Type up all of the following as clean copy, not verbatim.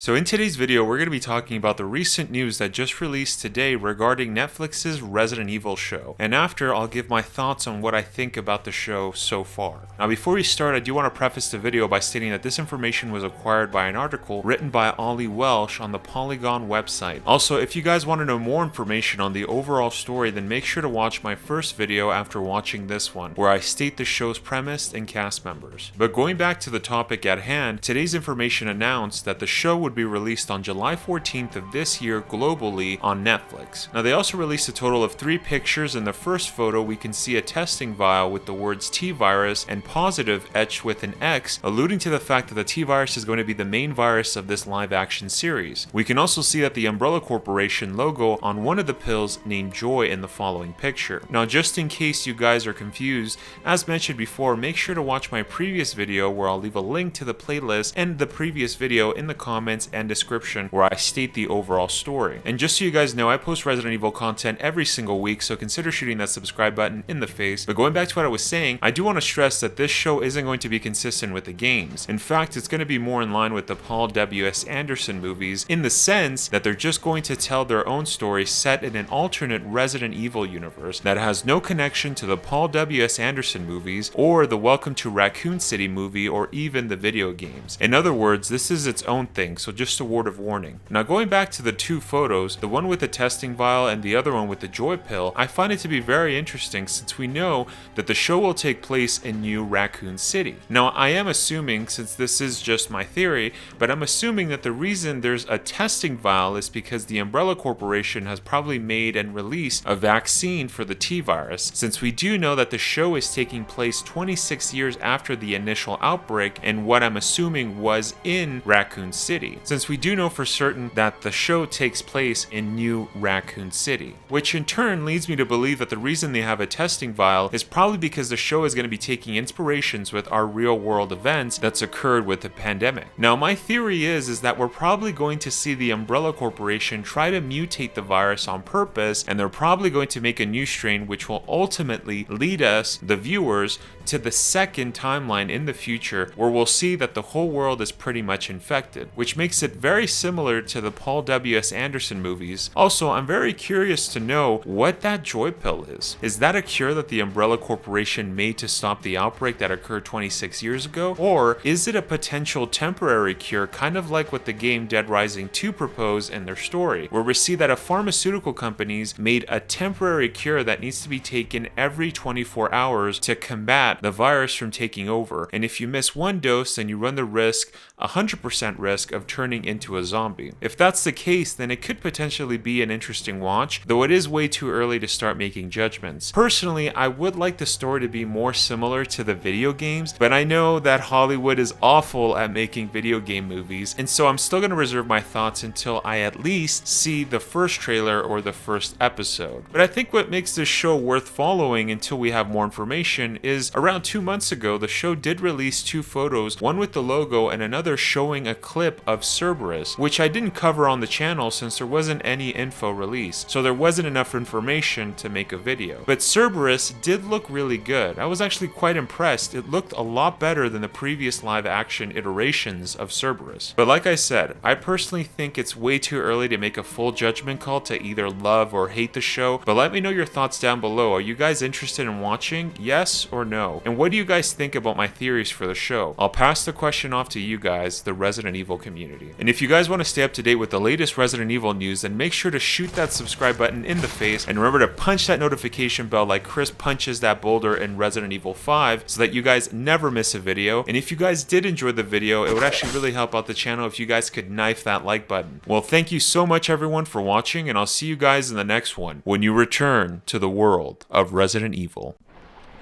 So in today's video, we're going to be talking about the recent news that just released today regarding Netflix's Resident Evil show. And after, I'll give my thoughts on what I think about the show so far. Now before we start, I do want to preface the video by stating that this information was acquired by an article written by Ollie Welsh on the Polygon website. Also, if you guys want to know more information on the overall story, then make sure to watch my first video after watching this one, where I state the show's premise and cast members. But going back to the topic at hand, today's information announced that the show would be released on July 14th of this year globally on Netflix. Now they also released a total of 3 pictures. In the first photo we can see a testing vial with the words T-virus and positive etched with an X, alluding to the fact that the T-virus is going to be the main virus of this live action series. We can also see that the Umbrella Corporation logo on one of the pills named Joy in the following picture. Now just in case you guys are confused, as mentioned before, make sure to watch my previous video where I'll leave a link to the playlist and the previous video in the comments and description where I state the overall story. And just so you guys know, I post Resident Evil content every single week, so consider shooting that subscribe button in the face. But going back to what I was saying, I do want to stress that this show isn't going to be consistent with the games. In fact, it's going to be more in line with the Paul W.S. Anderson movies in the sense that they're just going to tell their own story set in an alternate Resident Evil universe that has no connection to the Paul W.S. Anderson movies or the Welcome to Raccoon City movie or even the video games. In other words, this is its own thing, so just a word of warning. Now going back to the 2 photos, the one with the testing vial and the other one with the Joy pill, I find it to be very interesting since we know that the show will take place in New Raccoon City. Now I am assuming, since this is just my theory, but I'm assuming that the reason there's a testing vial is because the Umbrella Corporation has probably made and released a vaccine for the T-virus, since we do know that the show is taking place 26 years after the initial outbreak and what I'm assuming was in Raccoon City, since we do know for certain that the show takes place in New Raccoon City, which in turn leads me to believe that the reason they have a testing vial is probably because the show is going to be taking inspirations with our real world events that's occurred with the pandemic. Now my theory is that we're probably going to see the Umbrella Corporation try to mutate the virus on purpose, and they're probably going to make a new strain which will ultimately lead us, the viewers, to the second timeline in the future where we'll see that the whole world is pretty much infected, which makes it very similar to the Paul W.S. Anderson movies. Also, I'm very curious to know what that Joy pill is. Is that a cure that the Umbrella Corporation made to stop the outbreak that occurred 26 years ago? Or is it a potential temporary cure, kind of like what the game Dead Rising 2 proposed in their story, where we see that a pharmaceutical companies made a temporary cure that needs to be taken every 24 hours to combat the virus from taking over, and if you miss one dose then you run the risk, 100% risk, of turning into a zombie. If that's the case, then it could potentially be an interesting watch, though it is way too early to start making judgments. Personally, I would like the story to be more similar to the video games, but I know that Hollywood is awful at making video game movies, and so I'm still going to reserve my thoughts until I at least see the first trailer or the first episode. But I think what makes this show worth following until we have more information is around 2 months ago, the show did release 2 photos, one with the logo and another showing a clip of Cerberus, which I didn't cover on the channel since there wasn't any info released, so there wasn't enough information to make a video. But Cerberus did look really good. I was actually quite impressed. It looked a lot better than the previous live action iterations of Cerberus. But like I said, I personally think it's way too early to make a full judgment call to either love or hate the show, but let me know your thoughts down below. Are you guys interested in watching? Yes or no? And what do you guys think about my theories for the show? I'll pass the question off to you guys, the Resident Evil community. And if you guys want to stay up to date with the latest Resident Evil news, then make sure to shoot that subscribe button in the face, and remember to punch that notification bell like Chris punches that boulder in Resident Evil 5 so that you guys never miss a video. And if you guys did enjoy the video, it would actually really help out the channel if you guys could knife that like button. Well, thank you so much everyone for watching, and I'll see you guys in the next one when you return to the world of Resident Evil.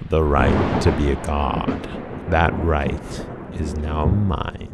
The right to be a god. That right is now mine.